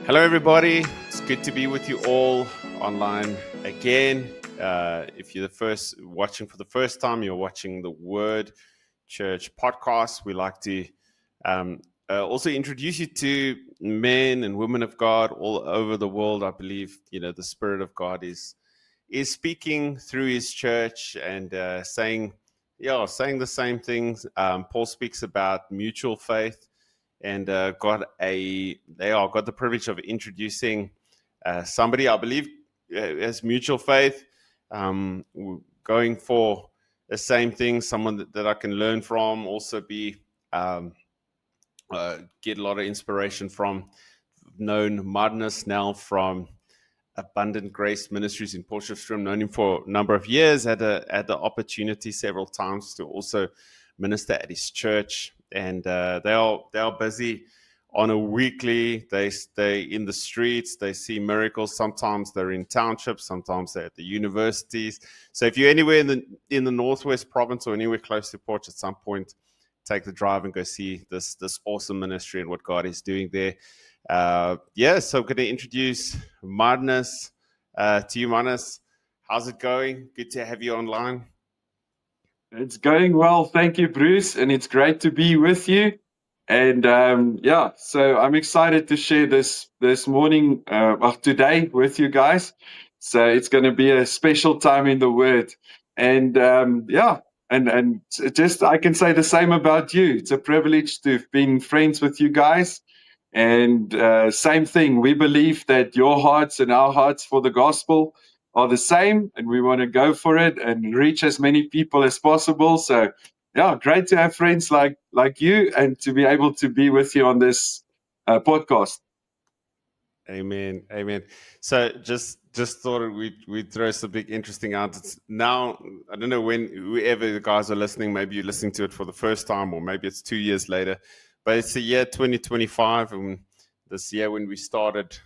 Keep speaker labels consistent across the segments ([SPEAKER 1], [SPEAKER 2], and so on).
[SPEAKER 1] Hello, everybody. It's good to be with you all online again. If you're watching for the first time, you're watching the Word Church podcast. We like to also introduce you to men and women of God all over the world. I believe the Spirit of God is speaking through His church and saying the same things. Paul speaks about mutual faith. And got the privilege of introducing somebody I believe has mutual faith, going for the same thing. Someone that I can learn from, also get a lot of inspiration from. Known Marnus now from Abundant Grace Ministries in Potchefstroom. Known him for a number of years. Had the opportunity several times to also minister at his church. And they are busy on a weekly. They stay in the streets. They see miracles. Sometimes they're in townships. Sometimes they're at the universities. So if you're anywhere in the Northwest Province or anywhere close to Potch, at some point, take the drive and go see this awesome ministry and what God is doing there. So I'm going to introduce Marnus to you, Marnus. How's it going? Good to have you online.
[SPEAKER 2] It's going well. Thank you, Bruce. And it's great to be with you. And so I'm excited to share this morning, today with you guys. So it's going to be a special time in the Word. And and just I can say the same about you. It's a privilege to have been friends with you guys. And same thing, we believe that your hearts and our hearts for the gospel are the same, and we want to go for it and reach as many people as possible. So, great to have friends like you and to be able to be with you on this podcast.
[SPEAKER 1] Amen. So just thought we'd throw some big interesting answers. Now, I don't know when whoever the guys are listening, maybe you're listening to it for the first time, or maybe it's 2 years later. But it's the year 2025, and this year when we started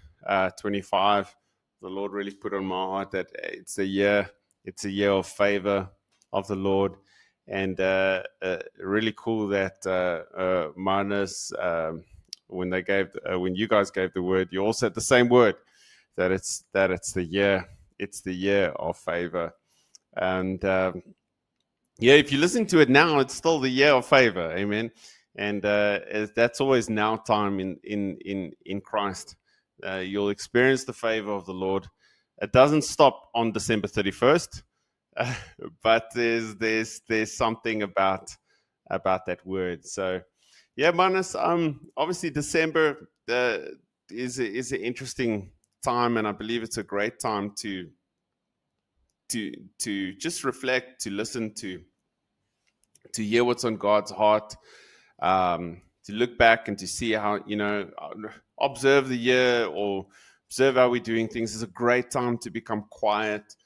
[SPEAKER 1] 25. The Lord really put on my heart that it's a year of favor of the Lord, and really cool that Marnus, when you guys gave the word, you all said the same word, that it's the year of favor, and if you listen to it now, it's still the year of favor, amen, and that's always now time in Christ. You'll experience the favor of the Lord. It doesn't stop on December 31st, but there's something about that word. So, Marnus, obviously December is an interesting time, and I believe it's a great time to just reflect, to listen, to hear what's on God's heart, to look back and to see how observe the year or observe how we're doing things. Is a great time to become quiet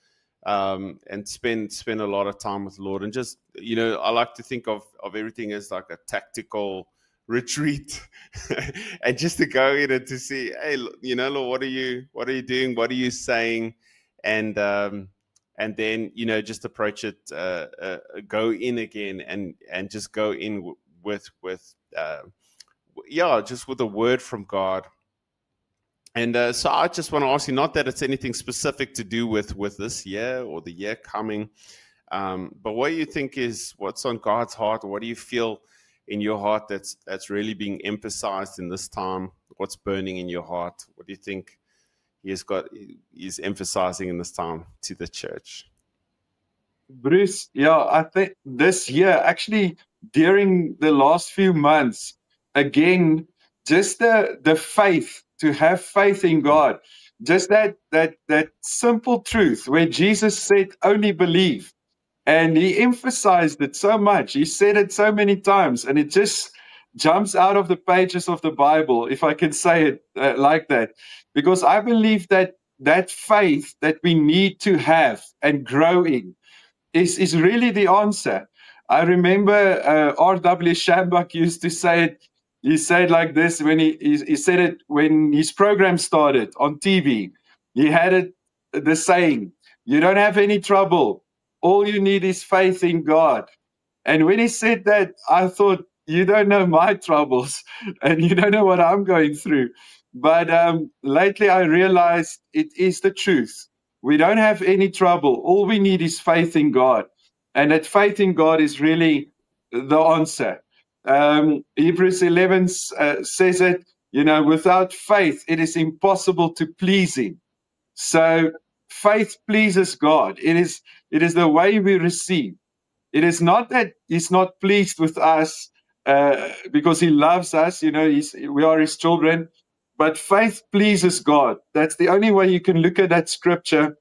[SPEAKER 1] and spend a lot of time with the Lord. And just, I like to think of everything as like a tactical retreat and just to go in and to see, hey, Lord, what are you doing? What are you saying? And then, just approach it, go in again and just go in with just with a word from God. And so I just want to ask you, not that it's anything specific to do with this year or the year coming, but what do you think is what's on God's heart? Or what do you feel in your heart that's really being emphasized in this time? What's burning in your heart? What do you think he's emphasizing in this time to the church?
[SPEAKER 2] Bruce, I think this year, actually during the last few months, again, just the faith, to have faith in God, just that simple truth where Jesus said, only believe. And he emphasized it so much. He said it so many times, and it just jumps out of the pages of the Bible, if I can say it like that. Because I believe that faith that we need to have and grow in is really the answer. I remember R.W. Shambach used to say it. He said like this when he said it when his program started on TV. He had it the saying, "You don't have any trouble. All you need is faith in God." And when he said that, I thought, you don't know my troubles and you don't know what I'm going through. But lately I realized it is the truth. We don't have any trouble. All we need is faith in God. And that faith in God is really the answer. Hebrews 11 says it, without faith, it is impossible to please Him. So faith pleases God. It is the way we receive. It is not that He's not pleased with us because He loves us. We are His children. But faith pleases God. That's the only way you can look at that scripture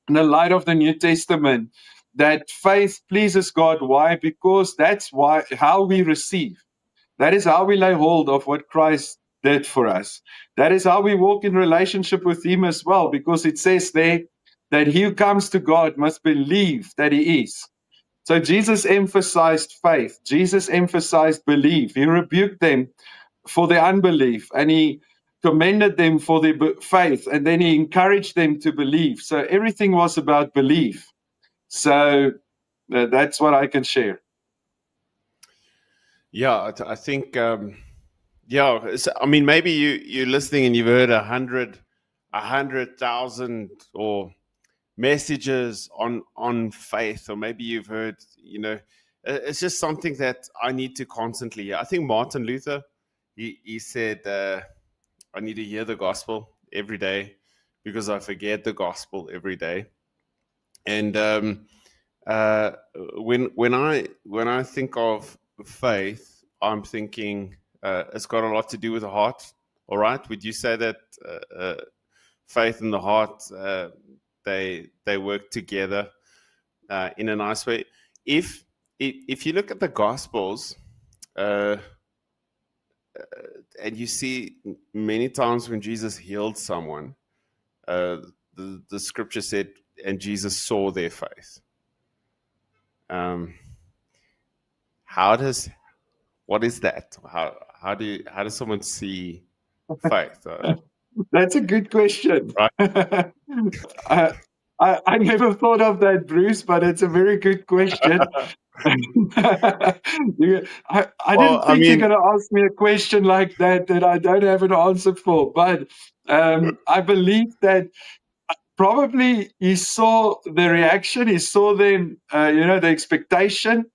[SPEAKER 2] in the light of the New Testament. That faith pleases God. Why? Because that's how we receive. That is how we lay hold of what Christ did for us. That is how we walk in relationship with Him as well, because it says there that he who comes to God must believe that He is. So Jesus emphasized faith. Jesus emphasized belief. He rebuked them for their unbelief, and He commended them for their faith, and then He encouraged them to believe. So everything was about belief. So that's what I can share.
[SPEAKER 1] Yeah, I think, I mean, maybe you're listening and you've heard 100,000 or messages on faith, or maybe you've heard, it's just something that I need to constantly hear. I think Martin Luther, he said, I need to hear the gospel every day because I forget the gospel every day. And when I think of faith, I'm thinking it's got a lot to do with the heart. All right, would you say that faith and the heart they work together in a nice way? If you look at the Gospels, and you see many times when Jesus healed someone, the scripture said, and Jesus saw their faith. What is that? How does someone see faith?
[SPEAKER 2] That's a good question.
[SPEAKER 1] Right.
[SPEAKER 2] I never thought of that, Bruce, but it's a very good question. I didn't think you're going to ask me a question like that I don't have an answer for. But I believe that probably He saw the reaction, He saw them, the expectation.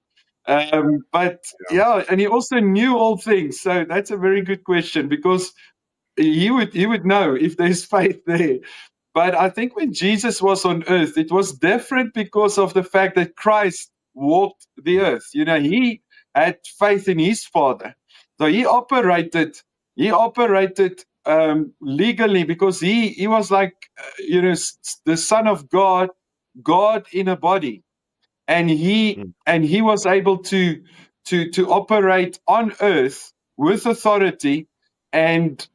[SPEAKER 2] But and He also knew all things. So that's a very good question, because He would know if there's faith there. But I think when Jesus was on earth, it was different because of the fact that Christ walked the earth. He had faith in His Father. So He operated legally, because he was like, the Son of God, God in a body. And he was able to operate on earth with authority and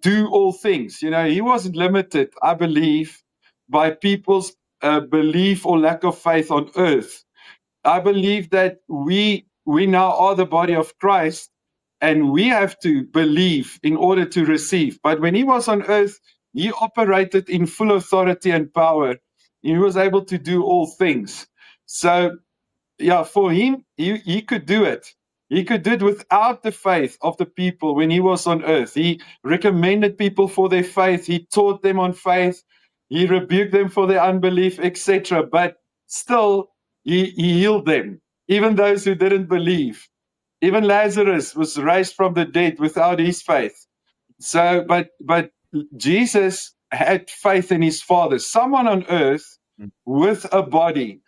[SPEAKER 2] do all things. He wasn't limited, I believe, by people's belief or lack of faith on earth. I believe that we now are the body of Christ, and we have to believe in order to receive. But when He was on earth, He operated in full authority and power. He was able to do all things. So, for Him, he could do it. He could do it without the faith of the people when He was on earth. He recommended people for their faith. He taught them on faith. He rebuked them for their unbelief, etc. But still, he healed them, even those who didn't believe. Even Lazarus was raised from the dead without his faith. So, but Jesus had faith in His Father. Someone on earth with a body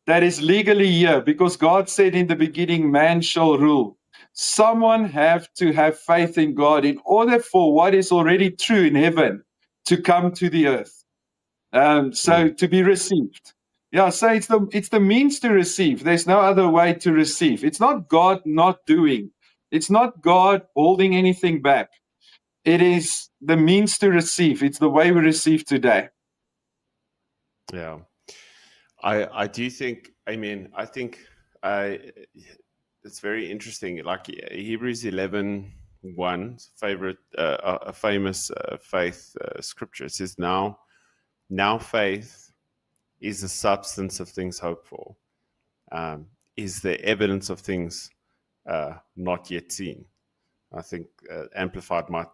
[SPEAKER 2] that is legally here, because God said in the beginning, man shall rule. Someone have to have faith in God in order for what is already true in heaven to come to the earth. To be received. So it's the means to receive. There's no other way to receive. It's not God not doing. It's not God holding anything back. It is the means to receive. It's the way we receive today.
[SPEAKER 1] Yeah. I do think, I think it's very interesting. Like Hebrews 11:1, a famous faith scripture. It says, now faith is the substance of things hoped for, is the evidence of things not yet seen. I think Amplified might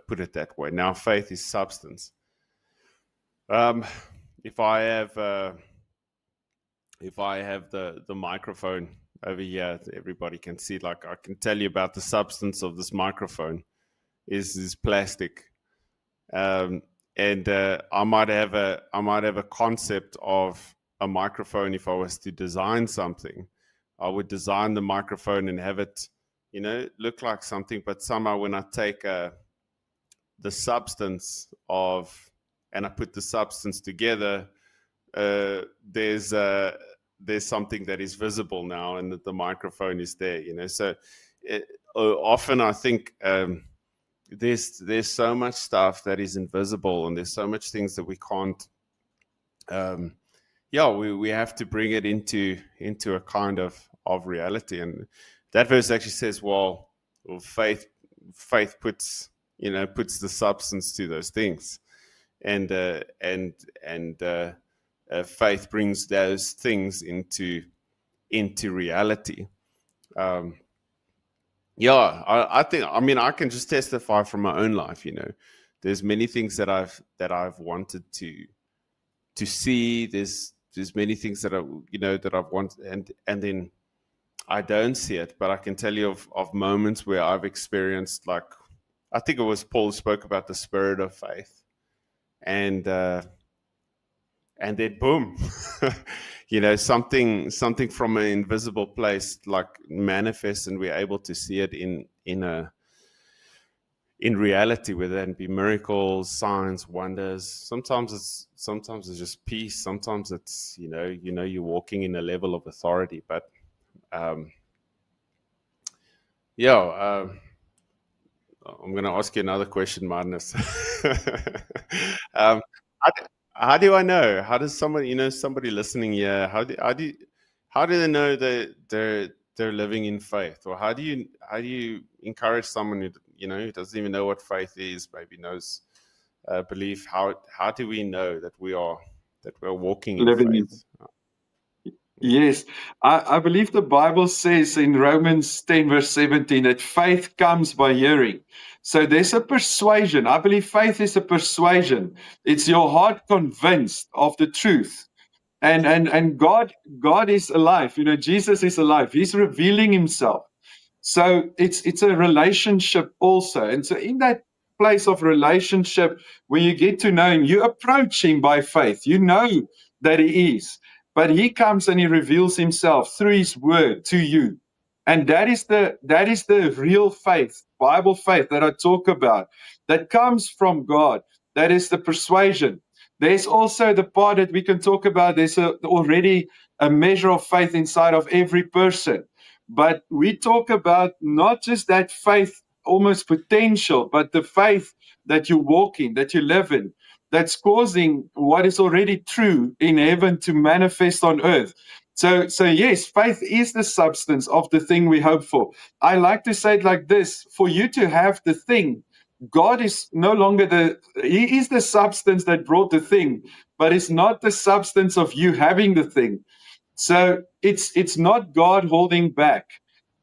[SPEAKER 1] put it that way. Now, faith is substance. If I have the microphone over here, everybody can see. Like, I can tell you about the substance of this microphone is plastic, and I might have a concept of a microphone. If I was to design something, I would design the microphone and have it, look like something. But somehow, when I take the substance of, and I put the substance together, there's something that is visible now, and that the microphone is there. So often I think there's so much stuff that is invisible, and there's so much things that we can't. We have to bring it into a kind of reality, and that verse actually says, well faith puts the substance to those things, and faith brings those things into reality. I think, I can just testify from my own life. There's many things that I've wanted to see. There's many things that I've wanted, and then I don't see it. But I can tell you of moments where I've experienced, like, I think it was Paul who spoke about the spirit of faith, and then boom, something from an invisible place, like, manifests, and we're able to see it in reality, whether that be miracles, signs, wonders. Sometimes it's just peace. Sometimes it's you're walking in a level of authority. But I'm going to ask you another question, Madness. How do I know? How does somebody, somebody listening here, how do they know that they're living in faith? Or how do you encourage someone who doesn't even know what faith is, maybe knows belief? How do we know that we're walking in faith?
[SPEAKER 2] Yes, I believe the Bible says in Romans 10 verse 17 that faith comes by hearing. So there's a persuasion. I believe faith is a persuasion. It's your heart convinced of the truth. And God is alive. Jesus is alive. He's revealing himself. So it's a relationship also. And so in that place of relationship, when you get to know him, you approach him by faith. You know that he is. But he comes and he reveals himself through his word to you. And that is the real faith, Bible faith that I talk about, that comes from God. That is the persuasion. There's also the part that we can talk about. There's already a measure of faith inside of every person. But we talk about not just that faith, almost potential, but the faith that you walk in, that you live in, that's causing what is already true in heaven to manifest on earth. So yes, faith is the substance of the thing we hope for. I like to say it like this: for you to have the thing, God is no longer he is the substance that brought the thing, but it's not the substance of you having the thing. So it's not God holding back.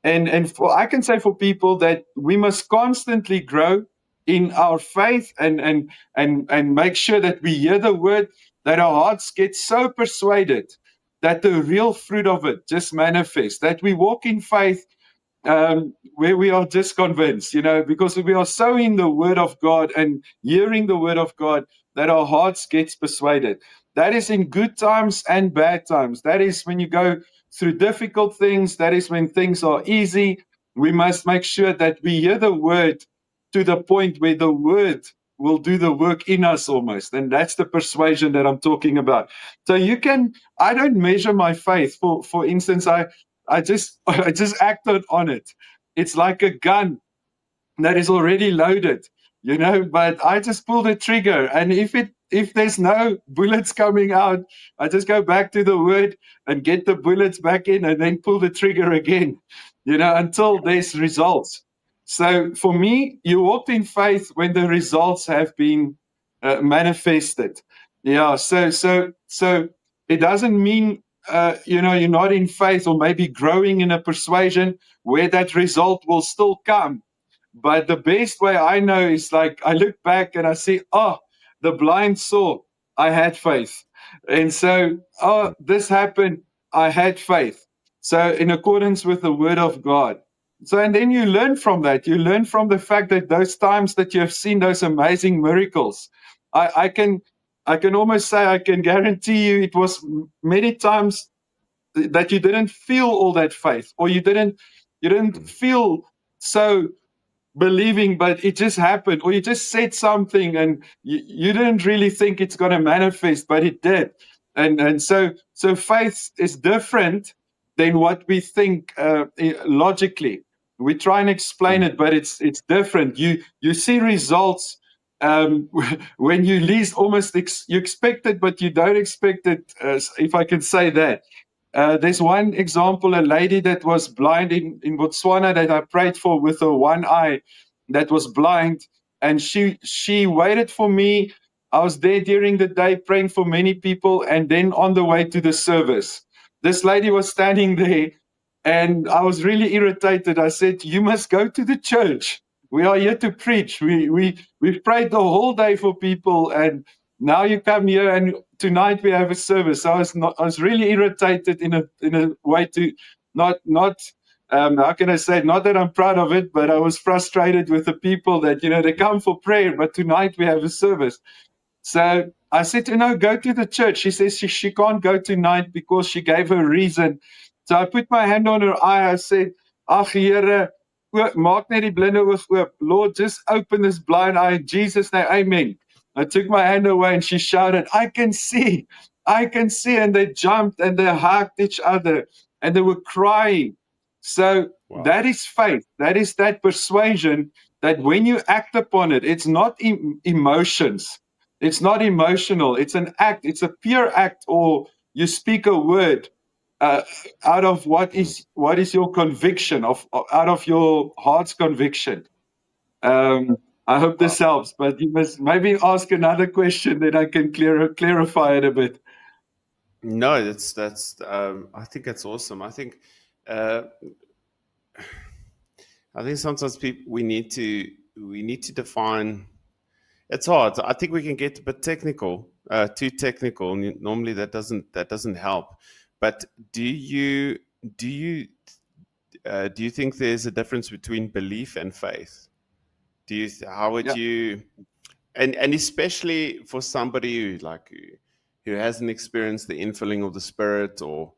[SPEAKER 2] And I can say for people that we must constantly grow in our faith and make sure that we hear the word, that our hearts get so persuaded that the real fruit of it just manifests, that we walk in faith where we are just convinced, because we are so in the word of God and hearing the word of God that our hearts get persuaded. That is in good times and bad times. That is when you go through difficult things. That is when things are easy. We must make sure that we hear the word to the point where the word will do the work in us almost. And that's the persuasion that I'm talking about. So I don't measure my faith. For instance, I just acted on it. It's like a gun that is already loaded, but I just pull the trigger. And if there's no bullets coming out, I just go back to the word and get the bullets back in and then pull the trigger again, until there's results. So for me, you walk in faith when the results have been manifested. Yeah. So it doesn't mean, you're not in faith or maybe growing in a persuasion where that result will still come. But the best way I know is like I look back and I see, oh, the blind saw, I had faith. And so, oh, this happened, I had faith. So, in accordance with the word of God. So, and then you learn from that. You learn from the fact that those times that you have seen those amazing miracles, I can almost say, I can guarantee you it was many times that you didn't feel all that faith, or you didn't feel so believing, but it just happened, or you just said something and you didn't really think it's going to manifest, but it did. And so faith is different than what we think logically. We try and explain it, but it's different. You see results when you least almost you expect it, but you don't expect it, if I can say that. There's one example, a lady that was blind in Botswana that I prayed for with her one eye that was blind. And she waited for me. I was there during the day praying for many people. And then on the way to the service, this lady was standing there and I was really irritated. I said, you must go to the church. We are here to preach. We've prayed the whole day for people, and now you come here, and tonight we have a service. So I was really irritated in a way to not how can I say it? Not that I'm proud of it, but I was frustrated with the people that, they come for prayer, but tonight we have a service. So I said to her, go to the church. She says she can't go tonight because she gave her reason. So I put my hand on her eye. I said, ag Here, maak net die blinde oog oop. Lord, just open this blind eye in Jesus' name. Amen. I took my hand away and she shouted, I can see. And they jumped and they hugged each other and they were crying. So that is faith. That is that persuasion that when you act upon it, it's not emotions. It's not emotional. It's an act. It's a pure act, or you speak a word out of what is your conviction, out of your heart's conviction. I hope this helps, but you must maybe ask another question, then I can clarify it a bit.
[SPEAKER 1] No, that's I think that's awesome. I think sometimes we need to define. It's hard. I think we can get a bit technical, too technical. Normally that doesn't help. But do you think there's a difference between belief and faith? How would you, and especially for somebody who hasn't experienced the infilling of the Spirit, or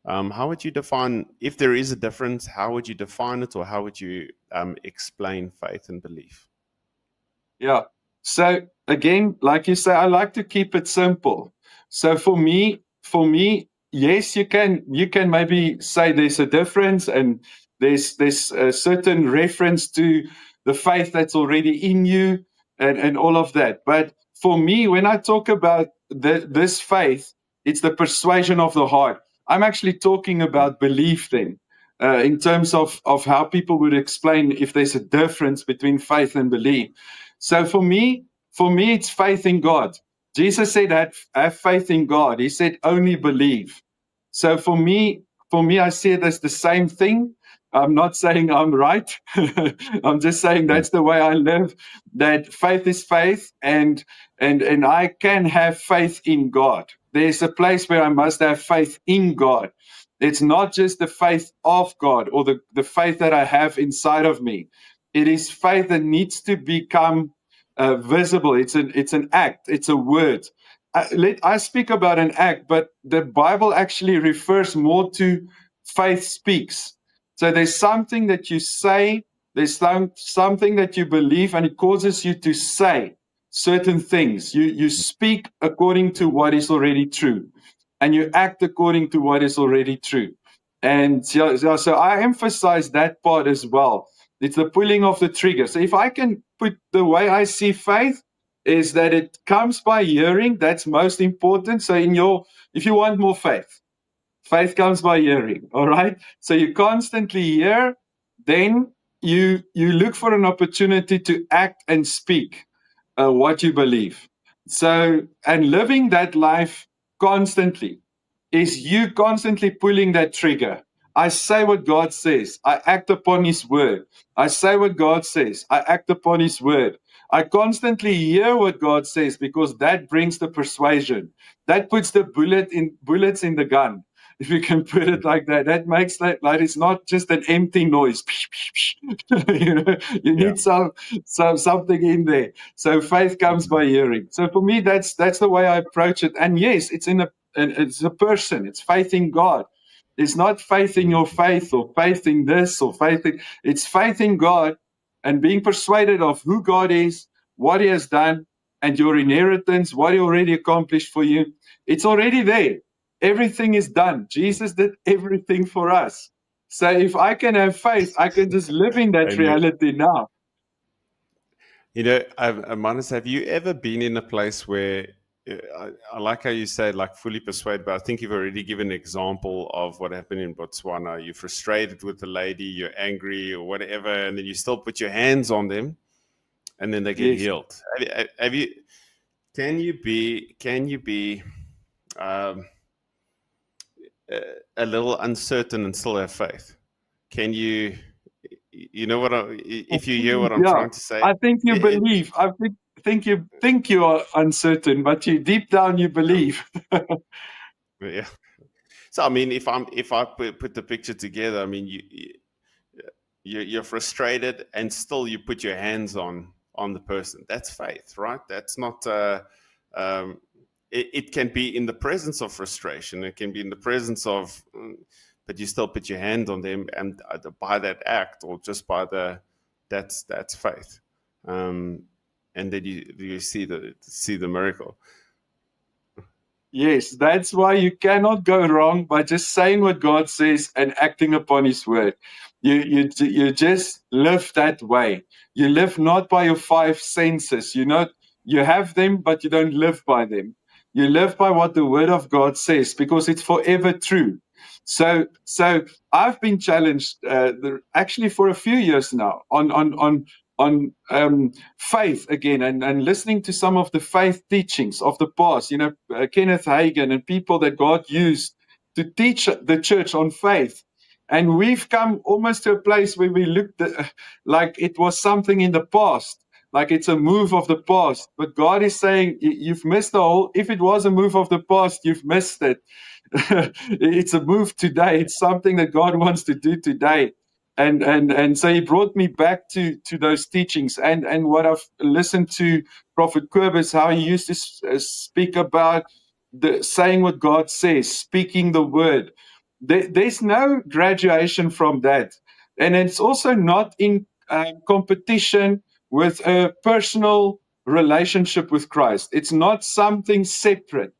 [SPEAKER 1] how would you define, if there is a difference, how would you define it, or how would you explain faith and belief?
[SPEAKER 2] Yeah. So again, like you say, I like to keep it simple. So for me, yes, you can maybe say there's a difference, and there's a certain reference to the faith that's already in you and all of that. But for me, when I talk about this faith, it's the persuasion of the heart. I'm actually talking about belief then, in terms of how people would explain if there's a difference between faith and belief. So for me, it's faith in God. Jesus said, have faith in God. He said, only believe. So for me, I see it as the same thing. I'm not saying I'm right. I'm just saying that's the way I live, that faith is faith, and I can have faith in God. There's a place where I must have faith in God. It's not just the faith of God, or the faith that I have inside of me. It is faith that needs to become visible. It's an act. It's a word. I speak about an act, but the Bible actually refers more to faith speaks. So there's something that you say, there's something that you believe, and it causes you to say certain things. You speak according to what is already true, and you act according to what is already true. And so I emphasize that part as well. It's the pulling of the trigger. So if I can put the way I see faith is that it comes by hearing. That's most important. So if you want more faith comes by hearing. All right. So you constantly hear, then you look for an opportunity to act and speak what you believe. So, and living that life constantly is you constantly pulling that trigger. I say what God says. I act upon His word. I say what God says. I act upon His word. I constantly hear what God says because that brings the persuasion. That puts the bullets in the gun, if you can put it like that. That makes that like it's not just an empty noise. You know, you need something in there. So faith comes by hearing. So for me, that's the way I approach it. And yes, it's a person. It's faith in God. It's not faith in your faith or faith in this or it's faith in God and being persuaded of who God is, what He has done, and your inheritance, what He already accomplished for you. It's already there. Everything is done. Jesus did everything for us. So if I can have faith, I can just live in that reality now.
[SPEAKER 1] You know, Manus, have you ever been in a place where, I like how you say like fully persuaded, but I think you've already given an example of what happened in Botswana. You're frustrated with the lady, you're angry or whatever, and then you still put your hands on them and then they get healed. Have you, can you be a little uncertain and still have faith? Can you, you know what if you hear what I'm trying to say?
[SPEAKER 2] I think you believe. I think you are uncertain, but you deep down you believe.
[SPEAKER 1] Yeah. So I mean, if I put the picture together, I mean, you're frustrated and still you put your hands on the person. That's faith, right? That's not. It can be in the presence of frustration. It can be in the presence of, but you still put your hand on them, and by that act or just by that's faith. And then you see the miracle.
[SPEAKER 2] Yes, that's why you cannot go wrong by just saying what God says and acting upon His word. You just live that way. You live not by your five senses. You have them, but you don't live by them. You live by what the word of God says because it's forever true. So I've been challenged actually for a few years now on faith again and listening to some of the faith teachings of the past, Kenneth Hagin and people that God used to teach the church on faith. And we've come almost to a place where we looked like it was something in the past, like it's a move of the past. But God is saying, you've missed the whole, if it was a move of the past, you've missed it. It's a move today. It's something that God wants to do today. And so He brought me back to those teachings and what I've listened to Prophet Kobus, how he used to speak about saying what God says, speaking the word. There's no graduation from that. And it's also not in competition with a personal relationship with Christ. It's not something separate.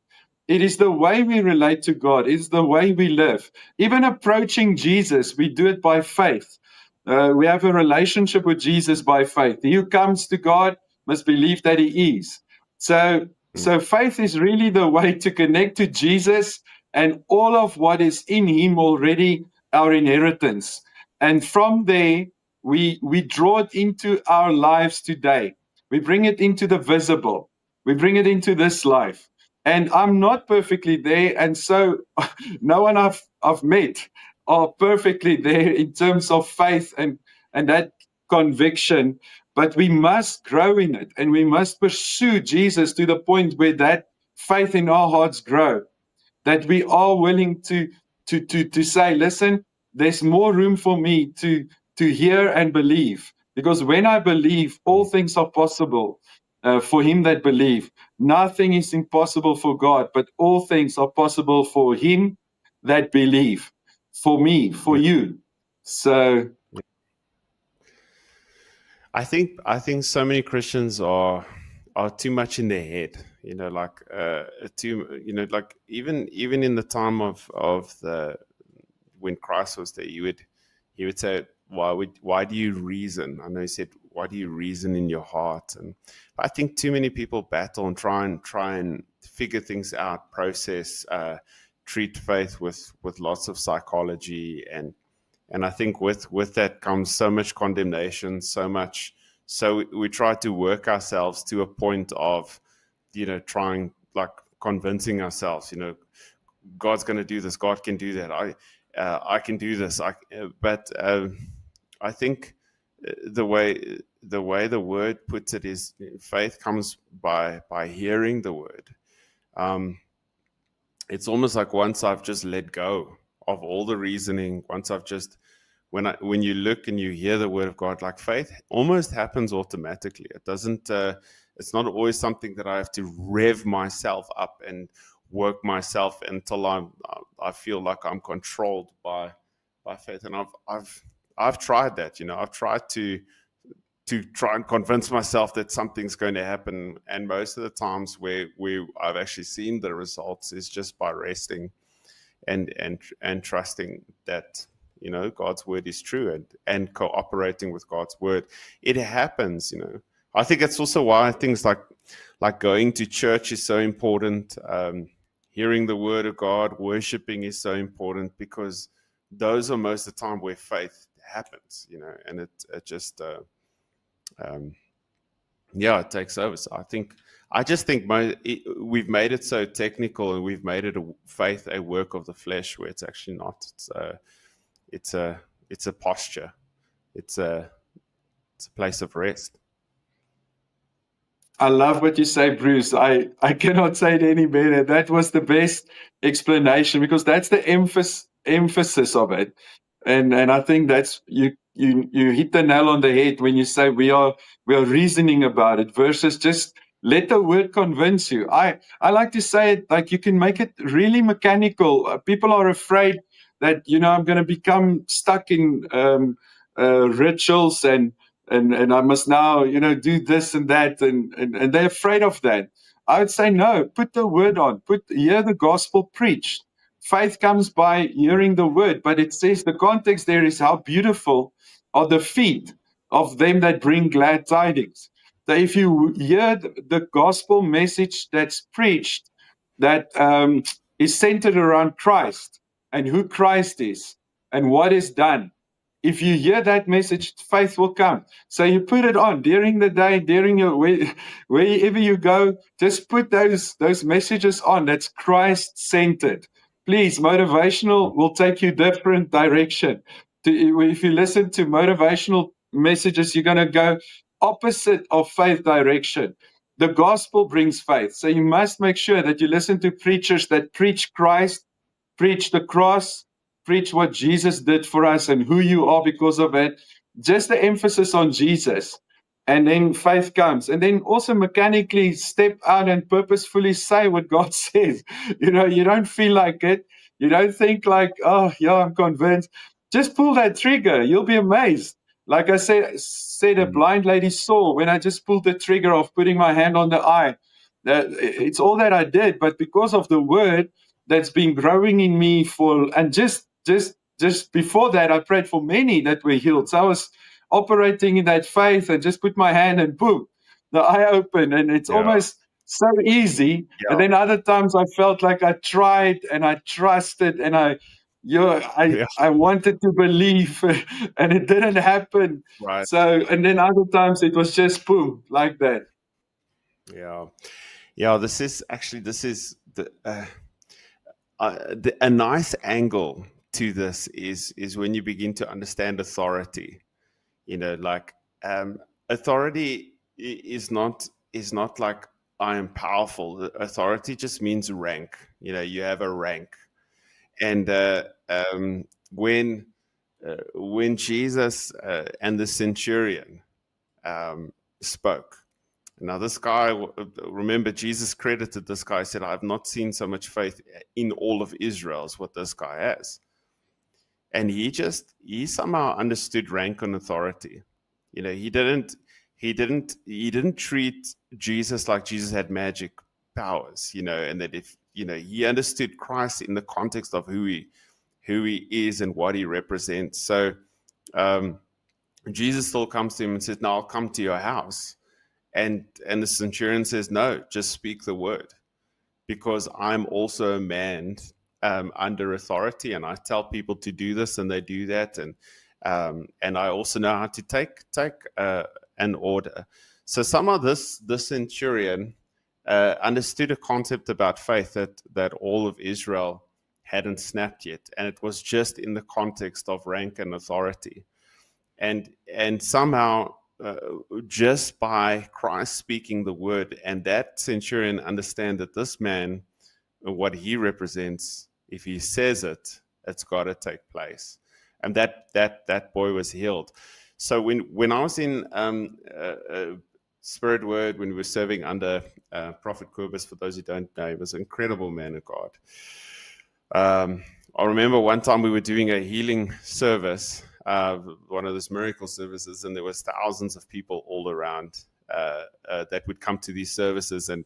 [SPEAKER 2] It is the way we relate to God. It's the way we live. Even approaching Jesus, we do it by faith. We have a relationship with Jesus by faith. He who comes to God must believe that He is. So faith is really the way to connect to Jesus and all of what is in Him already, our inheritance. And from there, we draw it into our lives today. We bring it into the visible. We bring it into this life. And I'm not perfectly there. And so no one I've met are perfectly there in terms of faith and that conviction. But we must grow in it. And we must pursue Jesus to the point where that faith in our hearts grow. That we are willing to say, listen, there's more room for me to hear and believe. Because when I believe, all things are possible. For him that believe. Nothing is impossible for God, but all things are possible for him that believe. For me, for you. So
[SPEAKER 1] I think so many Christians are too much in their head. Like even in the time of when Christ was there, he would say, why do you reason? I know he said, why do you reason in your heart? And I think too many people battle and try and figure things out, process, treat faith with lots of psychology, and I think with that comes so much condemnation, so we try to work ourselves to a point of trying, like, convincing ourselves, God's going to do this, God can do that. I can do this. But I think the way the word puts it is faith comes by hearing the word. It's almost like once I've just let go of all the reasoning, once I've just when you look and you hear the word of God, like faith almost happens automatically. It doesn't. It's not always something that I have to rev myself up and work myself until I feel like I'm controlled by faith. And I've tried that. I've tried to try and convince myself that something's going to happen. And most of the times where I've actually seen the results is just by resting and trusting that God's word is true and cooperating with God's word. It happens. I think that's also why things like going to church is so important. Hearing the word of God, worshiping is so important, because those are most of the time where faith happens. And it just it takes over. So I just think we've made it so technical, and we've made it faith a work of the flesh, where it's actually not. It's a posture. It's a place of rest.
[SPEAKER 2] I love what you say, Bruce. I cannot say it any better. That was the best explanation, because that's the emphasis of it. And I think that's you hit the nail on the head when you say we are reasoning about it versus just let the word convince you. I like to say it like you can make it really mechanical. People are afraid that I'm going to become stuck in rituals and I must now do this and that, and they're afraid of that. I would say no. Put the word on. Hear the gospel preached. Faith comes by hearing the word, but it says the context there is how beautiful are the feet of them that bring glad tidings. So if you hear the gospel message that's preached, that is centered around Christ and who Christ is and what is done, if you hear that message, faith will come. So you put it on during the day, during wherever you go, just put those messages on. That's Christ-centered. Please, motivational will take you different direction. If you listen to motivational messages, you're going to go opposite of faith direction. The gospel brings faith. So you must make sure that you listen to preachers that preach Christ, preach the cross, preach what Jesus did for us and who you are because of it. Just the emphasis on Jesus. And then faith comes. And then also mechanically step out and purposefully say what God says. You don't feel like it. You don't think like, oh, yeah, I'm convinced. Just pull that trigger. You'll be amazed. Like I said a blind lady saw when I just pulled the trigger of putting my hand on the eye. It's all that I did. But because of the word that's been growing in me and just before that, I prayed for many that were healed. So I was operating in that faith and just put my hand and boom, the eye opened, and it's almost so easy. Yeah. And then other times I felt like I tried and I trusted and I wanted to believe and it didn't happen.
[SPEAKER 1] Right.
[SPEAKER 2] So, and then other times it was just boom, like that.
[SPEAKER 1] Yeah. Yeah. This is a nice angle to this is when you begin to understand authority. Authority is not like I am powerful. Authority just means rank. You have a rank. And when Jesus and the centurion spoke, now this guy, remember, Jesus credited this guy, said, "I've not seen so much faith in all of Israel as what this guy has." And he somehow understood rank and authority. He didn't treat Jesus like Jesus had magic powers, and that if he understood Christ in the context of who he is and what he represents. So Jesus still comes to him and says, "No, I'll come to your house." And the centurion says, "No, just speak the word, because I'm also a man under authority, and I tell people to do this and they do that, and I also know how to take an order." So somehow this centurion understood a concept about faith that all of Israel hadn't snapped yet, and it was just in the context of rank and authority. And somehow, just by Christ speaking the word, and that centurion understand that this man, what he represents, if he says it, it's got to take place. And that boy was healed. So when I was in Spirit Word, when we were serving under Prophet Kobus, for those who don't know, he was an incredible man of God. I remember one time we were doing a healing service, one of those miracle services, and there was thousands of people all around that would come to these services. And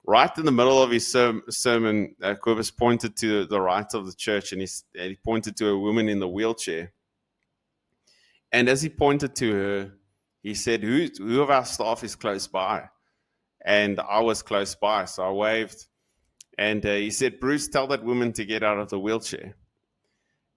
[SPEAKER 1] right in the middle of his sermon, Kobus pointed to the right of the church, and he pointed to a woman in the wheelchair. And as he pointed to her, he said, who of our staff is close by? And I was close by, so I waved. And he said, Bruce, tell that woman to get out of the wheelchair.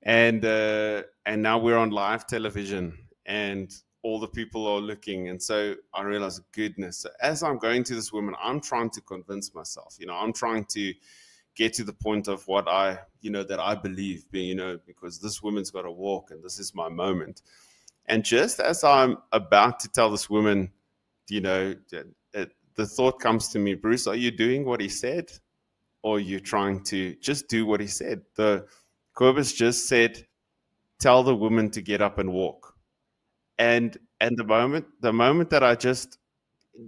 [SPEAKER 1] And now we're on live television, and all the people are looking. And so I realized, goodness, so as I'm going to this woman, I'm trying to convince myself, I'm trying to get to the point of what that I believe, because this woman's got to walk, and this is my moment. And just as I'm about to tell this woman, the thought comes to me, Bruce, are you doing what he said? Or are you trying to just do what he said? The Kobus just said, tell the woman to get up and walk. And the moment that I just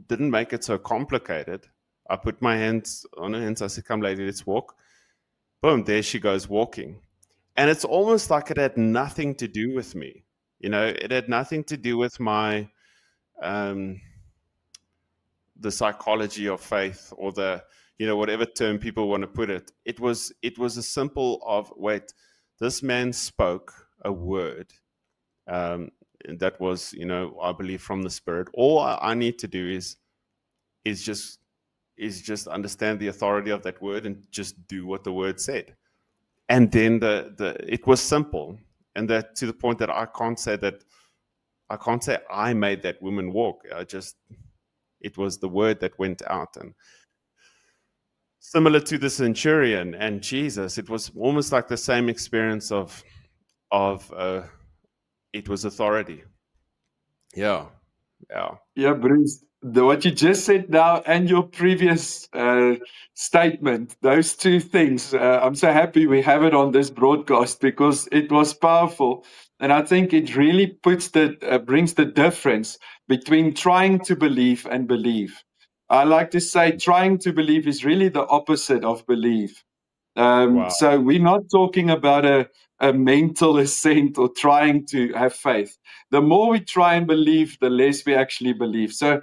[SPEAKER 1] didn't make it so complicated, I put my hands on her hands. I said, come lady, let's walk. Boom, there she goes walking. And it's almost like it had nothing to do with me. It had nothing to do with my, the psychology of faith, or the, whatever term people want to put it. It was a simple of, wait, this man spoke a word that was, I believe, from the Spirit. All I need to do is just understand the authority of that word and just do what the word said. And then it was simple. And that, to the point that I can't say I made that woman walk. It was the word that went out. And similar to the centurion and Jesus, it was almost like the same experience of it was authority. Yeah.
[SPEAKER 2] Bruce, what you just said now and your previous statement, those two things, I'm so happy we have it on this broadcast, because it was powerful. And I think it really brings the difference between trying to believe and believe. I like to say trying to believe is really the opposite of believe.
[SPEAKER 1] Wow.
[SPEAKER 2] So we're not talking about a mental assent or trying to have faith. The more we try and believe, the less we actually believe. So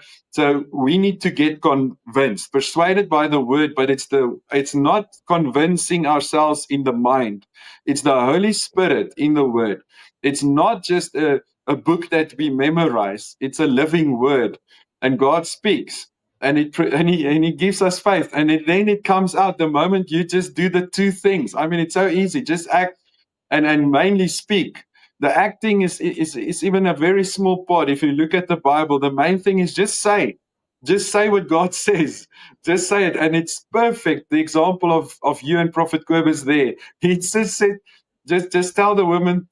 [SPEAKER 2] we need to get convinced, persuaded by the word, but it's not convincing ourselves in the mind. It's the Holy Spirit in the word. It's not just a book that we memorize. It's a living word, and God speaks. And he gives us faith, and then it comes out the moment you just do the two things. I mean, it's so easy. Just act and mainly speak. The acting is even a very small part. If you look at the Bible, the main thing is just say what God says. Just say it, and it's perfect. The example of you and Prophet Kobus there. He just said, just tell the woman,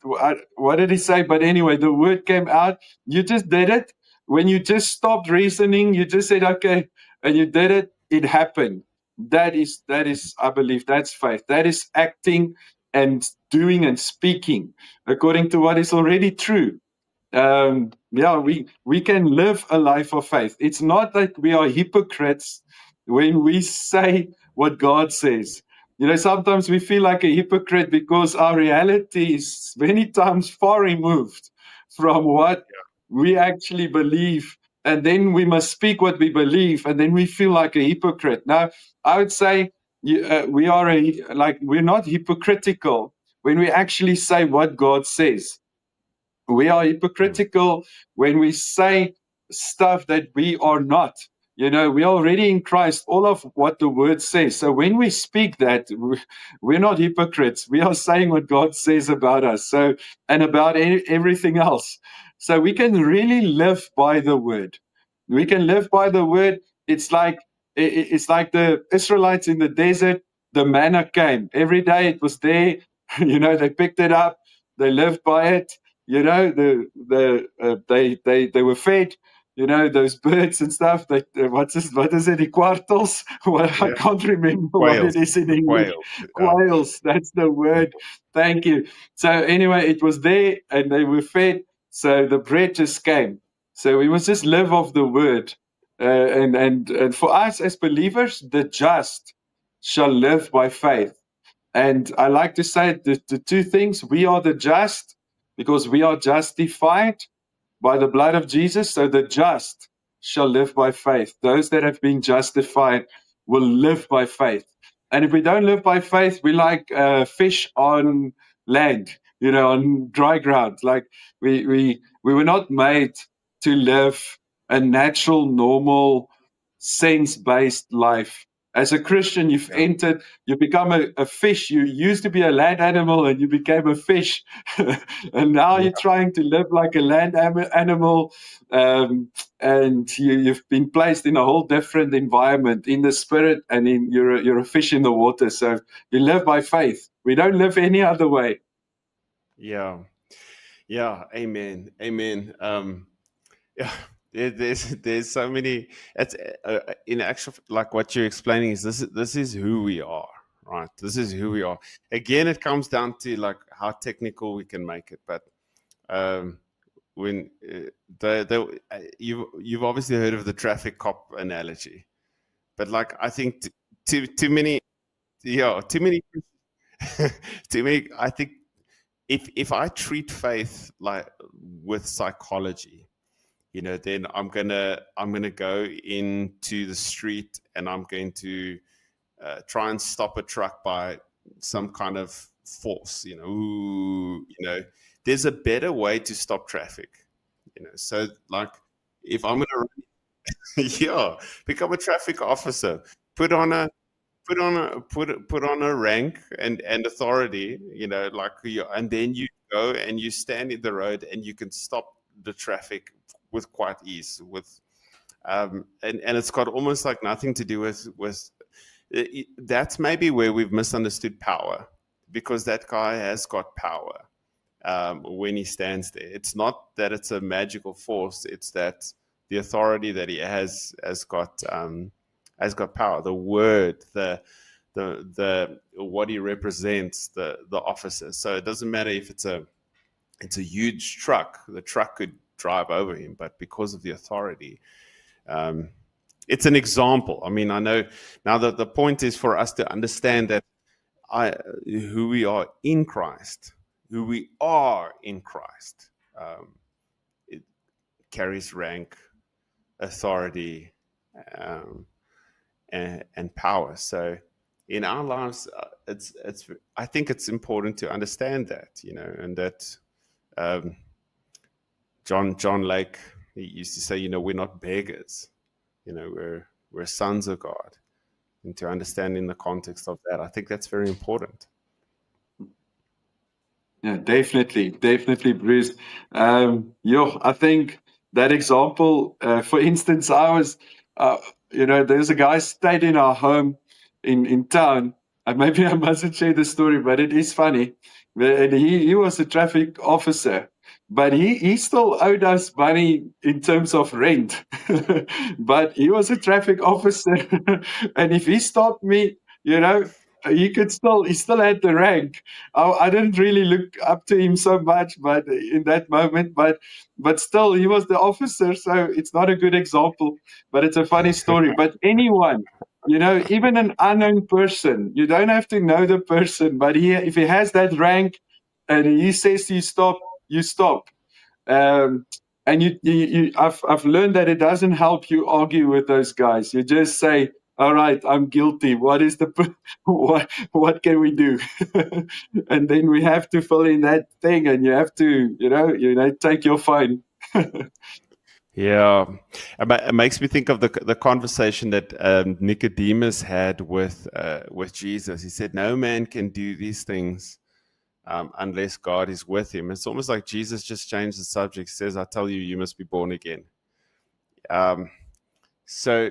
[SPEAKER 2] what did he say? But anyway, the word came out. You just did it. When you just stopped reasoning, you just said, okay, and you did it, it happened. That is, I believe, that's faith. That is acting and doing and speaking according to what is already true. We can live a life of faith. It's not that we are hypocrites when we say what God says. Sometimes we feel like a hypocrite because our reality is many times far removed from what we actually believe, and then we must speak what we believe, and then we feel like a hypocrite. Now, I would say we're not hypocritical when we actually say what God says. We are hypocritical when we say stuff that we are not. We are already in Christ, all of what the word says. So when we speak that, we're not hypocrites. We are saying what God says about us, and about everything else. So we can really live by the word. We can live by the word. It's like the Israelites in the desert. the manna came. Every day it was there. They picked it up. They lived by it. They were fed. Those birds and stuff. What is it? The quartels? I
[SPEAKER 1] Yeah.
[SPEAKER 2] can't remember what
[SPEAKER 1] Quails.
[SPEAKER 2] it is in
[SPEAKER 1] The
[SPEAKER 2] English.
[SPEAKER 1] quails.
[SPEAKER 2] Quails. That's the word. Thank you. So anyway, it was there, and they were fed. So the bread just came. So we must just live off the word. And for us as believers, the just shall live by faith. And I like to say the two things: we are the just because we are justified by the blood of Jesus. So the just shall live by faith. Those that have been justified will live by faith. And if we don't live by faith, we like fish on land, on dry ground. Like we were not made to live a natural, normal, sense-based life. As a Christian, you've entered, you become a fish. You used to be a land animal and you became a fish. And now you're trying to live like a land animal. And you've been placed in a whole different environment in the spirit, and you're a fish in the water. So you live by faith. We don't live any other way.
[SPEAKER 1] Yeah. Amen. Yeah. There's so many. It's in actual, like what you're explaining is this is who we are, right? This is who we are. Again, it comes down to like how technical we can make it. But when you've obviously heard of the traffic cop analogy, but like I think too many, too many. To me, I think if I treat faith like with psychology, then I'm gonna go into the street and I'm going to try and stop a truck by some kind of force. There's a better way to stop traffic. So like if I'm gonna become a traffic officer, put on a put on a rank and authority, and then you go and you stand in the road and you can stop the traffic with quite ease. And it's got almost like nothing to do with that's maybe where we've misunderstood power, because that guy has got power when he stands there. It's not that it's a magical force; it's that the authority that he has got power. The word, the what he represents, the officer. So it doesn't matter if it's a huge truck. The truck could drive over him, but because of the authority, it's an example. I mean, I know now that the point is for us to understand that who we are in Christ, it carries rank, authority, and power. So in our lives, I think it's important to understand that, and that John Lake, he used to say, we're not beggars, we're sons of God. And to understand in the context of that, I think that's very important.
[SPEAKER 2] Yeah, definitely, Bruce. I think that example, for instance, I was, there's a guy stayed in our home in town. Maybe I mustn't share the story, but it is funny. And he was a traffic officer, but he still owed us money in terms of rent. But he was a traffic officer, and if he stopped me, he still had the rank. I didn't really look up to him so much, but in that moment, but still, he was the officer, so it's not a good example, but it's a funny story. But anyone, even an unknown person, you don't have to know the person, but if he has that rank and he says you stop, you stop. And I've learned that it doesn't help you argue with those guys. You just say, all right, I'm guilty. What is what can we do? And then we have to fill in that thing, and you have to, take your fine.
[SPEAKER 1] Yeah, it makes me think of the conversation that Nicodemus had with Jesus. He said, "No man can do these things unless God is with him." It's almost like Jesus just changed the subject. He says, "I tell you, you must be born again." So,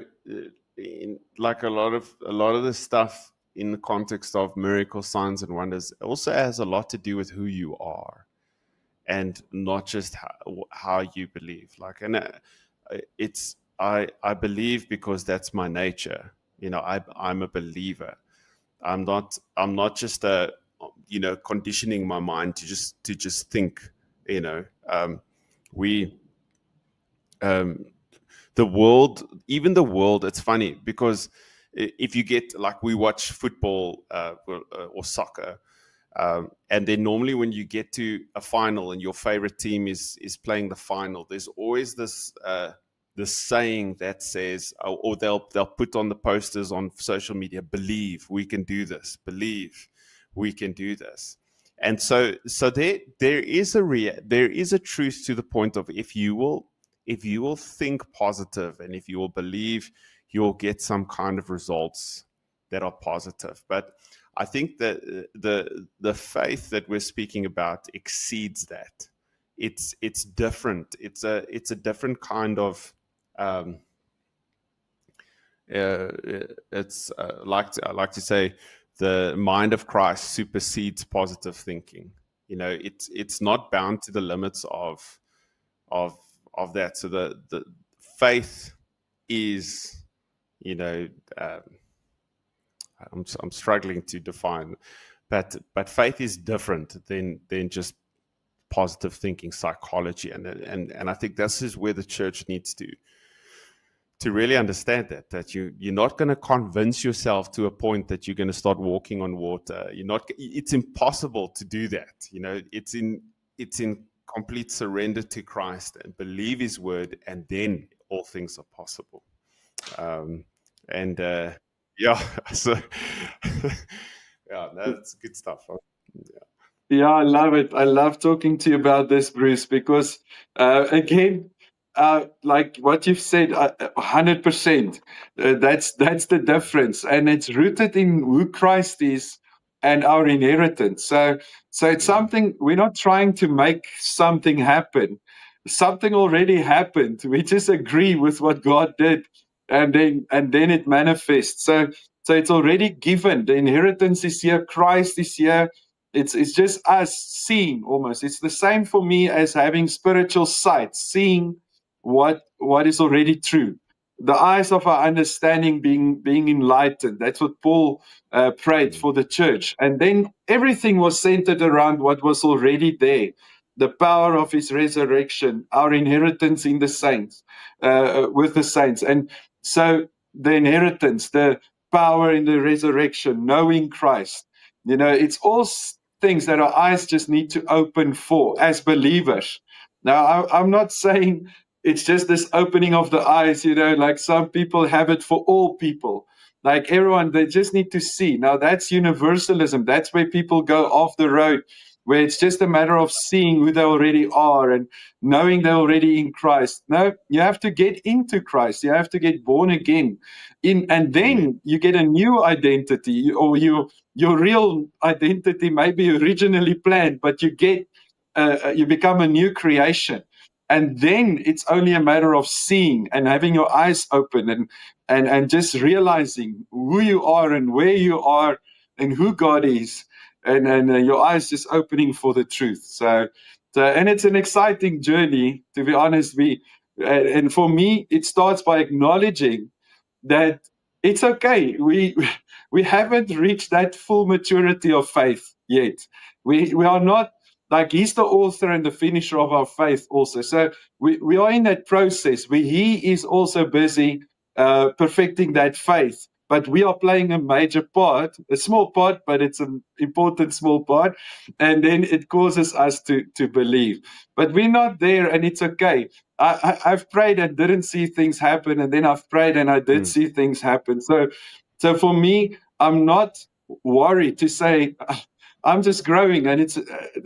[SPEAKER 1] like a lot of the stuff in the context of miracle signs and wonders also has a lot to do with who you are, and not just how you believe. Like, and it's I believe because that's my nature. You know, I'm a believer. I'm not just conditioning my mind to just think. You know, we the world, even the world. It's funny because if you get, like, we watch football or soccer. And then normally when you get to a final and your favorite team is playing the final, there's always this saying that says, or they'll put on the posters on social media, believe we can do this, believe we can do this. And so there is a truth to the point of, if you will think positive and if you will believe, you'll get some kind of results that are positive. But I think that the faith that we're speaking about exceeds that. It's different. It's a different kind of. It's I like to say, the mind of Christ supersedes positive thinking. You know, it's not bound to the limits of that. So the faith is, you know. I'm struggling to define, but faith is different than just positive thinking, psychology, and I think this is where the church needs to really understand that you're not going to convince yourself to a point that you're going to start walking on water. It's impossible to do that. You know, it's in complete surrender to Christ and believe His word, and then all things are possible. Yeah, so yeah, that's good stuff.
[SPEAKER 2] Yeah, I love it. I love talking to you about this, Bruce, because again, like what you've said, 100%. That's the difference, and it's rooted in who Christ is and our inheritance. So it's something, we're not trying to make something happen. Something already happened. We just agree with what God did, and then it manifests. So it's already given. The inheritance is here. Christ is here. It's just us seeing almost. It's the same for me as having spiritual sight, seeing what is already true. The eyes of our understanding being enlightened. That's what Paul prayed for the church. And then everything was centered around what was already there. The power of His resurrection, our inheritance in the saints, with the saints. And so the inheritance, the power in the resurrection, knowing Christ, it's all things that our eyes just need to open for as believers. Now, I'm not saying it's just this opening of the eyes, like some people have it for all people. Like everyone, they just need to see. Now, that's universalism. That's where people go off the road, where it's just a matter of seeing who they already are and knowing they're already in Christ. No, you have to get into Christ. You have to get born again. And then you get a new identity, or your real identity may be originally planned, but you become a new creation. And then it's only a matter of seeing and having your eyes open and just realizing who you are and where you are and who God is. And your eyes just opening for the truth. So and it's an exciting journey, to be honest. And for me, it starts by acknowledging that it's okay. We haven't reached that full maturity of faith yet. We are not, like, He's the author and the finisher of our faith also. So we are in that process where He is also busy perfecting that faith. But we are playing a major part, a small part, but it's an important small part. And then it causes us to believe. But we're not there, and it's okay. I've prayed and didn't see things happen, and then I've prayed and I did see things happen. So for me, I'm not worried to say, I'm just growing, and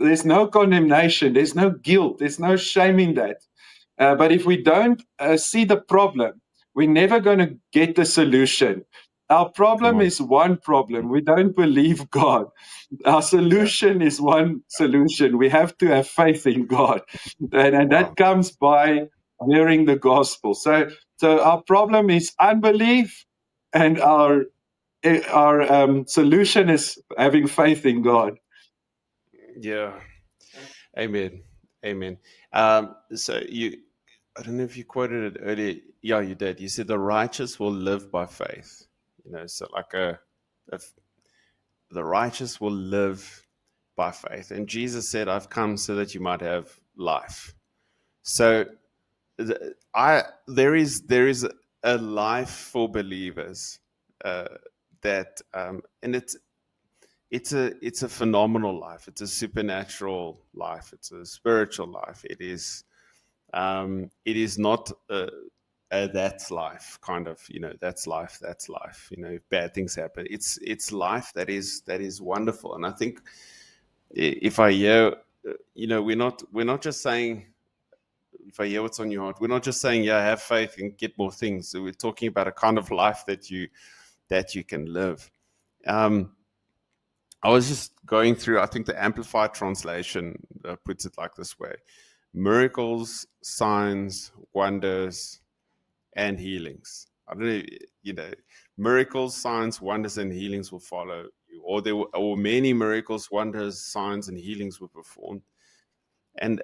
[SPEAKER 2] there's no condemnation, there's no guilt, there's no shame in that. But if we don't see the problem, we're never going to get the solution. Our problem is one problem. We don't believe God. Our solution is one solution. We have to have faith in God. And that comes by hearing the gospel. So our problem is unbelief, and our our solution is having faith in God.
[SPEAKER 1] Yeah. Amen. Amen. So I don't know if you quoted it earlier. Yeah, you did. You said the righteous will live by faith. So like the righteous will live by faith. And Jesus said, I've come so that you might have life. So there is a life for believers and it's a phenomenal life. It's a supernatural life. It's a spiritual life. It is not that's life kind of, that's life, bad things happen. It's life that is wonderful. And I think if I hear, we're not just saying, if I hear what's on your heart, we're not just saying, yeah, have faith and get more things. So we're talking about a kind of life that you can live. I was just going through, I think the Amplified translation puts it like this way: miracles, signs, wonders, and healings. I don't know, miracles, signs, wonders, and healings will follow you, or many miracles, wonders, signs, and healings were performed. And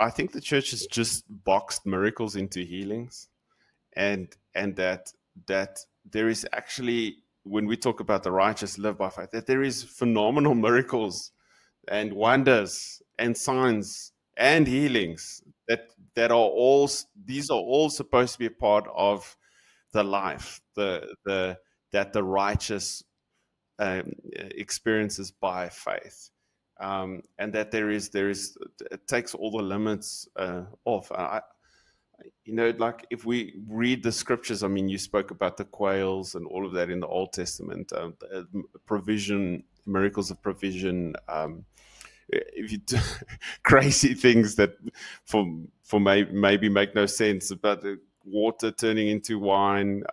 [SPEAKER 1] I think the church has just boxed miracles into healings, and that there is actually, when we talk about the righteous live by faith, that there is phenomenal miracles and wonders and signs and healings that are all, these are all supposed to be a part of the life that the righteous experiences by faith, and that there is it takes all the limits off. Like if we read the scriptures, I mean, you spoke about the quails and all of that in the Old Testament, provision, miracles of provision, if you crazy things that for maybe make no sense, about the water turning into wine.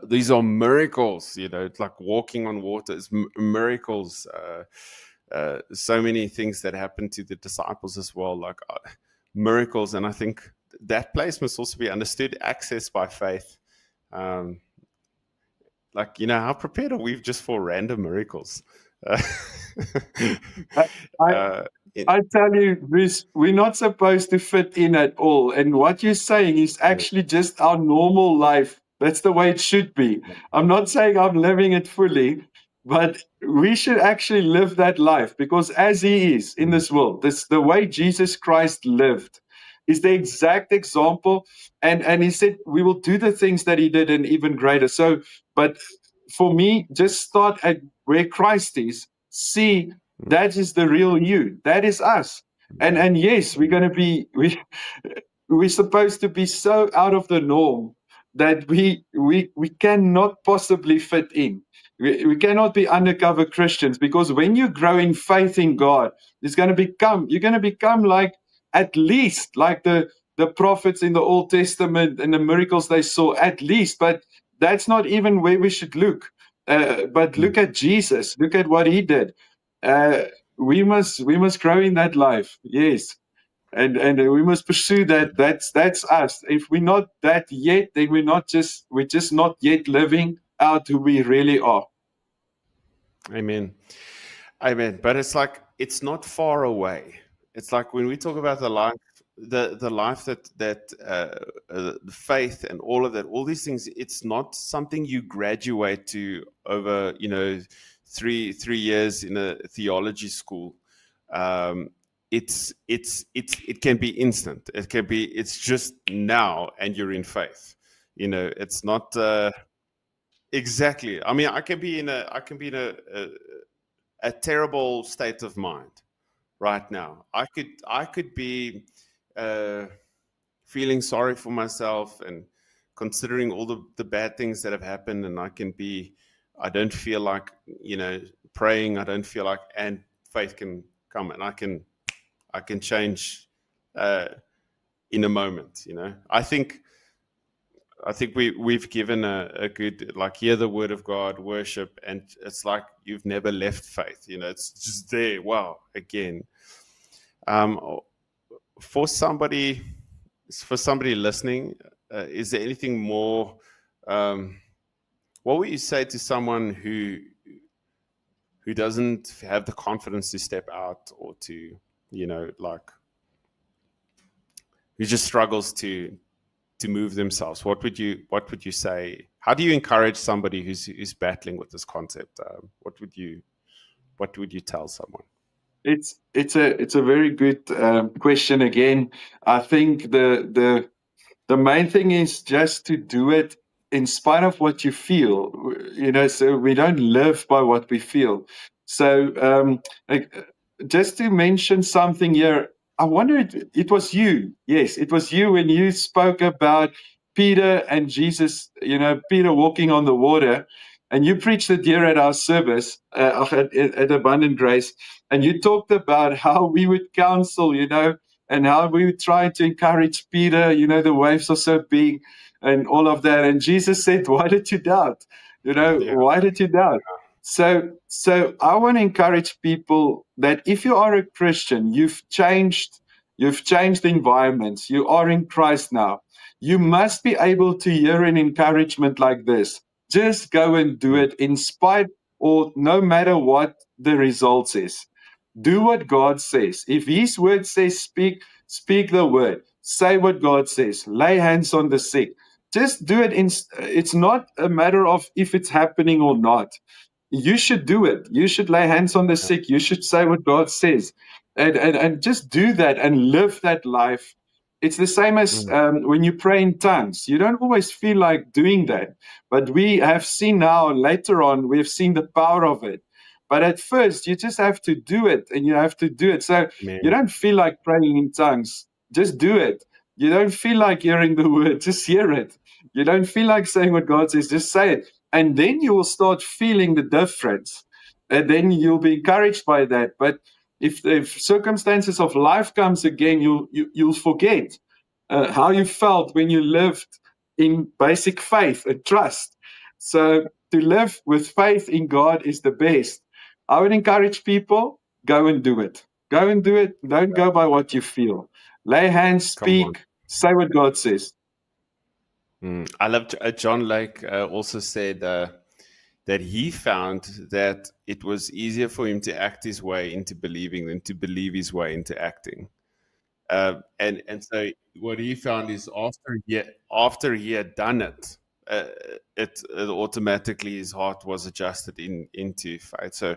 [SPEAKER 1] These are miracles, it's like walking on water. It's miracles. So many things that happened to the disciples as well, like miracles. And I think that place must also be understood, accessed by faith. Like, how prepared are we just for random miracles?
[SPEAKER 2] I tell you, Bruce, we're not supposed to fit in at all. And what you're saying is actually just our normal life. That's the way it should be. I'm not saying I'm living it fully, but we should actually live that life, because as he is in this world, the way Jesus Christ lived is the exact example. And he said, we will do the things that he did and even greater. So, but for me, just start at where Christ is. See, that is the real you. That is us. And yes, we're supposed to be so out of the norm that we cannot possibly fit in. We cannot be undercover Christians, because when you grow in faith in God, you're going to become like, at least like the prophets in the Old Testament and the miracles they saw, at least. But that's not even where we should look. But look at Jesus. Look at what he did. We must grow in that life. Yes. And we must pursue that. That's us. If we're not that yet, then we're just not yet living out who we really are.
[SPEAKER 1] Amen. But it's like, it's not far away. It's like when we talk about the life, the life that the faith and all of that, all these things, it's not something you graduate to over 3 years in a theology school. It can be instant. It's just now, and you're in faith. It's not exactly. I mean, I can be in a terrible state of mind right now. I could be feeling sorry for myself and considering all the bad things that have happened, and I don't feel like praying. I don't feel like, and faith can come, and I can change in a moment. I think we've given a good, like, hear the word of God, worship, and it's like you've never left faith. It's just there. Wow, again. For somebody listening, is there anything more what would you say to someone who doesn't have the confidence to step out, or to, like, who just struggles to move themselves? What would you say? How do you encourage somebody who's battling with this concept? What would you tell someone?
[SPEAKER 2] It's a very good question again. I think the main thing is just to do it in spite of what you feel. So we don't live by what we feel. So just to mention something here, I wonder, it was you. Yes, it was you when you spoke about Peter and Jesus, Peter walking on the water. And you preached it here at our service, at Abundant Grace. And you talked about how we would counsel, and how we would try to encourage Peter, the waves are so big and all of that. And Jesus said, why did you doubt?
[SPEAKER 1] Yeah.
[SPEAKER 2] Why did you doubt? So I want to encourage people that if you are a Christian, you've changed environments, you are in Christ now. You must be able to hear an encouragement like this. Just go and do it in spite, or no matter what the results is. Do what God says. If His word says speak the word. Say what God says. Lay hands on the sick. Just do it. It's not a matter of if it's happening or not. You should do it. You should lay hands on the sick. You should say what God says. And just do that and live that life. It's the same as when you pray in tongues. You don't always feel like doing that. But we have seen now, later on, we've seen the power of it. But at first, you just have to do it, and you have to do it. So you don't feel like praying in tongues. Just do it. You don't feel like hearing the word. Just hear it. You don't feel like saying what God says. Just say it. And then you will start feeling the difference. And then you'll be encouraged by that. But if circumstances of life comes again, you'll forget how you felt when you lived in basic faith and trust. So to live with faith in God is the best. I would encourage people, go and do it. Go and do it. Don't go by what you feel. Lay hands, speak, say what God says.
[SPEAKER 1] I love John Lake also said that he found that it was easier for him to act his way into believing than to believe his way into acting. And so what he found is after he had done it, it automatically, his heart was adjusted into faith. So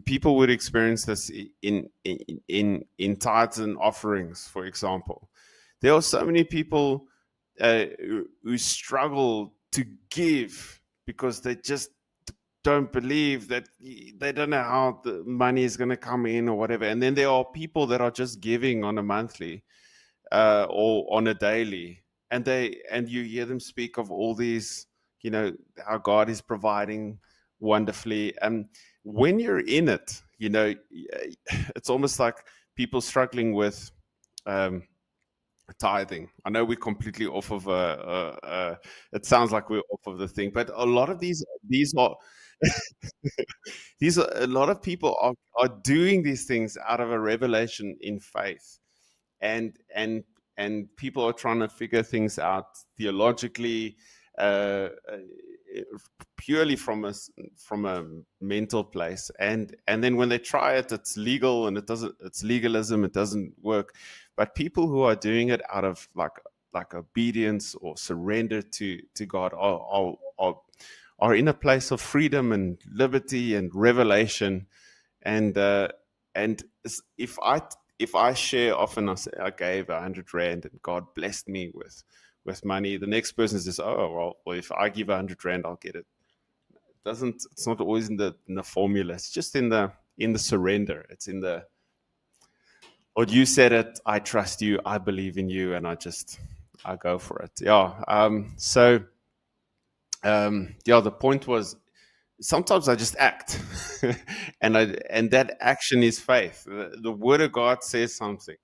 [SPEAKER 1] people would experience this in tithes and offerings, for example. There are so many people who struggle to give because they just don't believe, that they don't know how the money is going to come in or whatever. And then there are people that are just giving on a monthly or on a daily, and you hear them speak of all these, how God is providing wonderfully. And when you're in it, it's almost like people struggling with tithing. I know we're completely off of it sounds like we're off of the thing, but a lot of these are a lot of people are doing these things out of a revelation in faith, and people are trying to figure things out theologically, purely from a mental place, and then when they try it, it's legal, and it's legalism, it doesn't work. But people who are doing it out of like obedience or surrender to God are in a place of freedom and liberty and revelation. And if I share often, I say I gave 100 Rand and God blessed me with money, the next person says, oh well, if I give 100 Rand, I'll get it. It's not always in the formula. It's just in the surrender. It's in the, Lord, you said it, I trust you, I believe in you, and I go for it. The point was, sometimes I just act, and that action is faith. The word of God says something,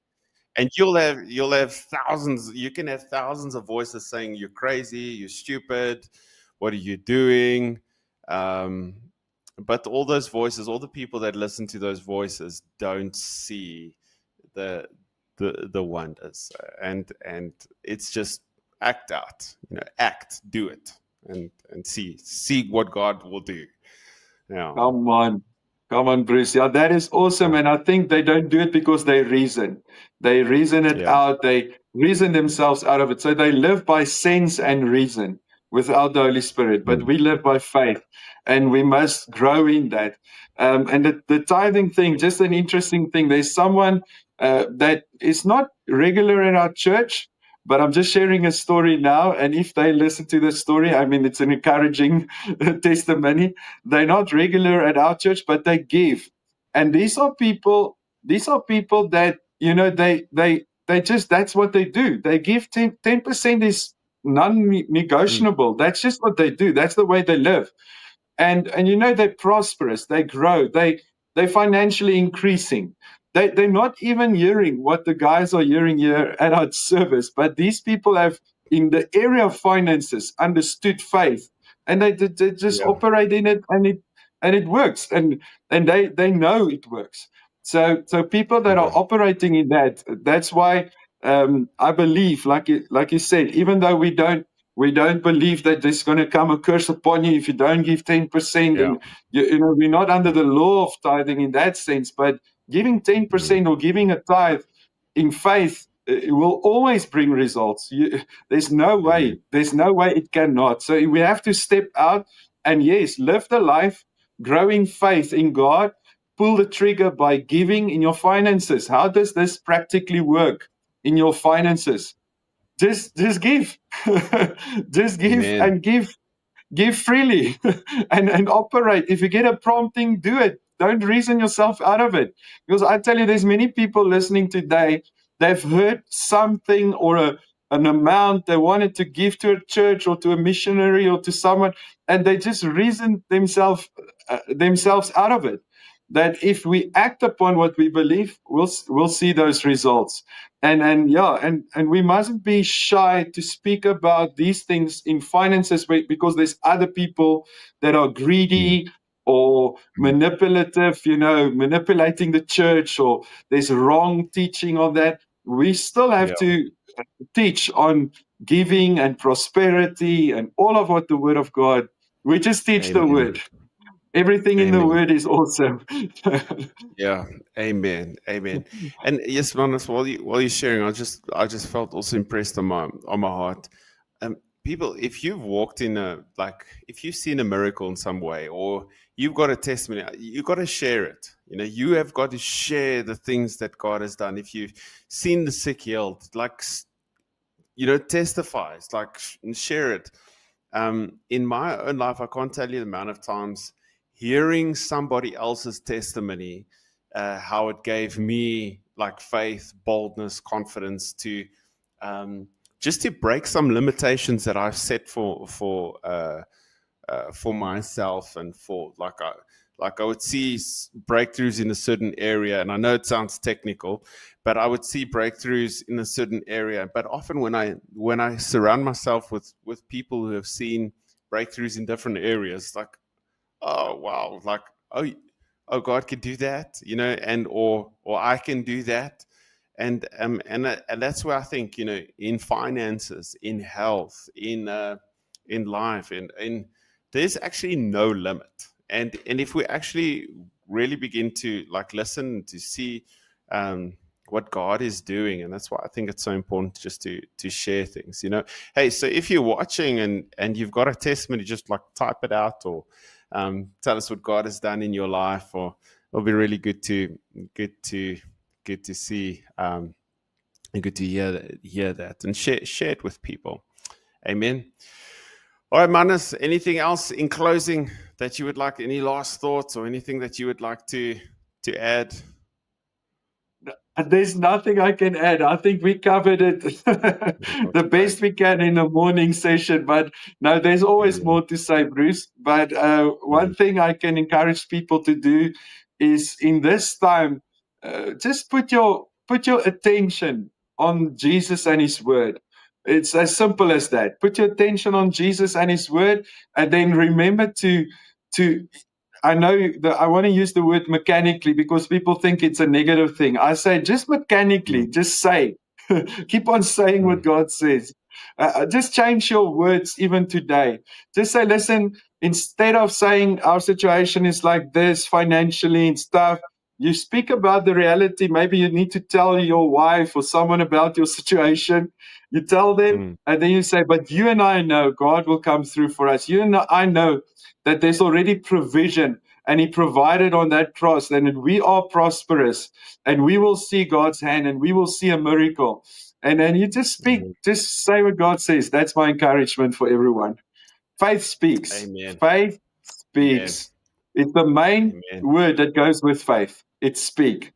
[SPEAKER 1] and you'll have thousands. You can have thousands of voices saying you're crazy, you're stupid, what are you doing? But all those voices, all the people that listen to those voices, don't see the wonders, and it's just act out. Act, do it. and see what God will do. Yeah.
[SPEAKER 2] Come on, Bruce. Yeah, that is awesome. And I think they don't do it because they reason. They reason it out. They reason themselves out of it. So they live by sense and reason without the Holy Spirit. But we live by faith, and we must grow in that. And the tithing thing, just an interesting thing. There's someone that is not regular in our church, but I'm just sharing a story now. And if they listen to this story, I mean, it's an encouraging testimony. They're not regular at our church, but they give. And these are people that, you know, they just, that's what they do. They give 10% is non-negotiable. That's just what they do. That's the way they live. And you know, they're prosperous, they grow, they're financially increasing. They're not even hearing what the guys are hearing here at our service, but these people have, in the area of finances, understood faith, and they just operate in it, and it works, and they know it works. So people that are operating in that, that's why I believe, like you said, even though we don't believe that there's going to come a curse upon you if you don't give 10%. And you know, we're not under the law of tithing in that sense, but giving 10% or giving a tithe in faith, it will always bring results. There's no way it cannot. So we have to step out and, yes, live the life, growing faith in God, pull the trigger by giving in your finances. How does this practically work in your finances? Just give. Just give. Amen. And give freely and operate. If you get a prompting, do it. Don't reason yourself out of it. Because I tell you, there's many people listening today, they've heard something or an amount they wanted to give to a church or to a missionary or to someone, and they just reason themselves out of it. That if we act upon what we believe, we'll see those results. And we mustn't be shy to speak about these things in finances, because there's other people that are greedy or manipulative, you know, manipulating the church, or there's wrong teaching on that. We still have to teach on giving and prosperity and all of what the Word of God. We just teach the Word. Everything in the Word is awesome.
[SPEAKER 1] Amen. And yes, Manus, while you're sharing, I just felt also impressed on my heart. People, if you've walked in if you've seen a miracle in some way, or you've got a testimony, you've got to share it. You know, you have got to share the things that God has done. If you've seen the sick healed, testify, share it. In my own life, I can't tell you the amount of times hearing somebody else's testimony, how it gave me faith, boldness, confidence to just to break some limitations that I've set for myself, and for I would see breakthroughs in a certain area, and I know it sounds technical, but I would see breakthroughs in a certain area. But often when I surround myself with people who have seen breakthroughs in different areas, oh wow, oh God could do that, you know, and or I can do that. And that's where I think, you know, in finances, in health, in life, and there's actually no limit. And if we actually really begin to listen to see what God is doing, and that's why I think it's so important just to share things, you know. Hey, so if you're watching and you've got a testimony, just type it out, or tell us what God has done in your life, or it'll be really good to see and good to hear that and share it with people. Amen. All right, Manus, anything else in closing that you would like, any last thoughts or anything that you would like to add?
[SPEAKER 2] There's nothing I can add. I think we covered it the best we can in a morning session, but no, there's always more to say, Bruce. But one thing I can encourage people to do is, in this time, just put your attention on Jesus and His Word. It's as simple as that. Put your attention on Jesus and His Word, and then remember to I know that I want to use the word mechanically because people think it's a negative thing. I say just mechanically, just say, keep on saying what God says. Just change your words even today. Just say, listen, instead of saying our situation is like this financially and stuff, you speak about the reality. Maybe you need to tell your wife or someone about your situation. You tell them, and then you say, but you and I know God will come through for us. You and I know that there's already provision, and He provided on that cross, and we are prosperous, and we will see God's hand, and we will see a miracle. And then you just speak, just say what God says. That's my encouragement for everyone. Faith speaks.
[SPEAKER 1] Amen.
[SPEAKER 2] Faith speaks. Amen. It's the main word that goes with faith. It's speak.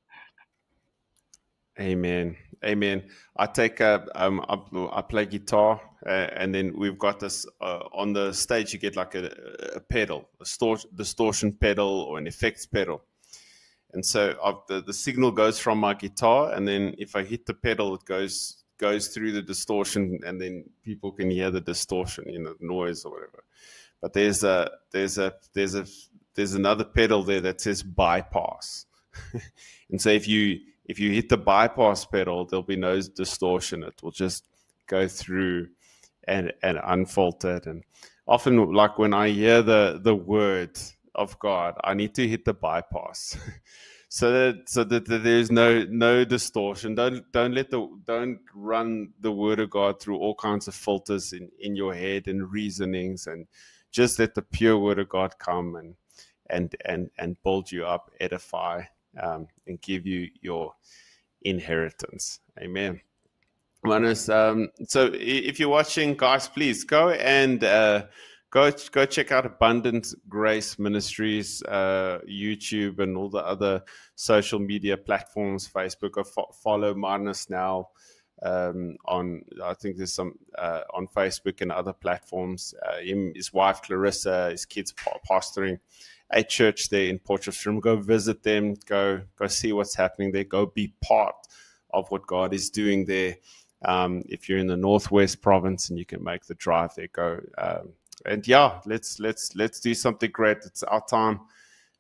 [SPEAKER 1] Amen. Amen. I take I play guitar, and then we've got this on the stage. You get like a pedal, a distortion pedal or an effects pedal, and so the signal goes from my guitar, and then if I hit the pedal, it goes through the distortion, and then people can hear the distortion, noise or whatever. But there's another pedal there that says bypass, and so if you hit the bypass pedal, there'll be no distortion. It will just go through and unfiltered. And often, like when I hear the word of God, I need to hit the bypass, so that there's no distortion. Don't run the word of God through all kinds of filters in your head and reasonings, and just let the pure word of God come and build you up, edify, and give you your inheritance. Amen. Manus, so if you're watching, guys, please go and go check out Abundant Grace Ministries, YouTube, and all the other social media platforms, Facebook. Go follow Manus now on, I think there's some on Facebook and other platforms. His wife Clarissa, his kids pastoring a church there in Potchefstroom. Go visit them. Go see what's happening there. Go be part of what God is doing there. If you're in the Northwest Province and you can make the drive there, go. And yeah, let's do something great. It's our time.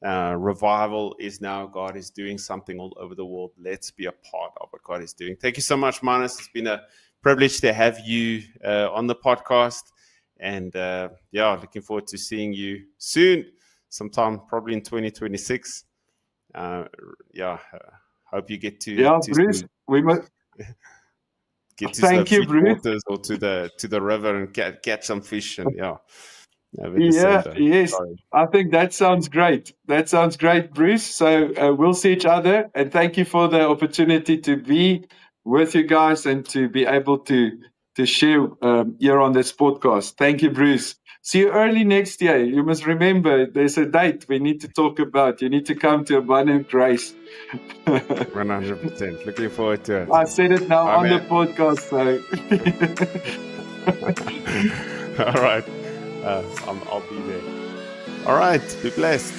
[SPEAKER 1] Revival is now. God is doing something all over the world. Let's be a part of what God is doing. Thank you so much, Manus. It's been a privilege to have you on the podcast. And yeah, looking forward to seeing you soon. Sometime probably in 2026. Hope you get to.
[SPEAKER 2] Yeah, Bruce, we must
[SPEAKER 1] get to the waters or to the river and catch some fish and
[SPEAKER 2] yes. Sorry. I think that sounds great. That sounds great, Bruce. So we'll see each other, and thank you for the opportunity to be with you guys and to be able to share here on this podcast. Thank you, Bruce. See you early next year. You must remember there's a date we need to talk about. You need to come to Abundant Grace.
[SPEAKER 1] 100%. Looking forward to it.
[SPEAKER 2] I said it now on the podcast. So.
[SPEAKER 1] All right. I'll be there. All right. Be blessed.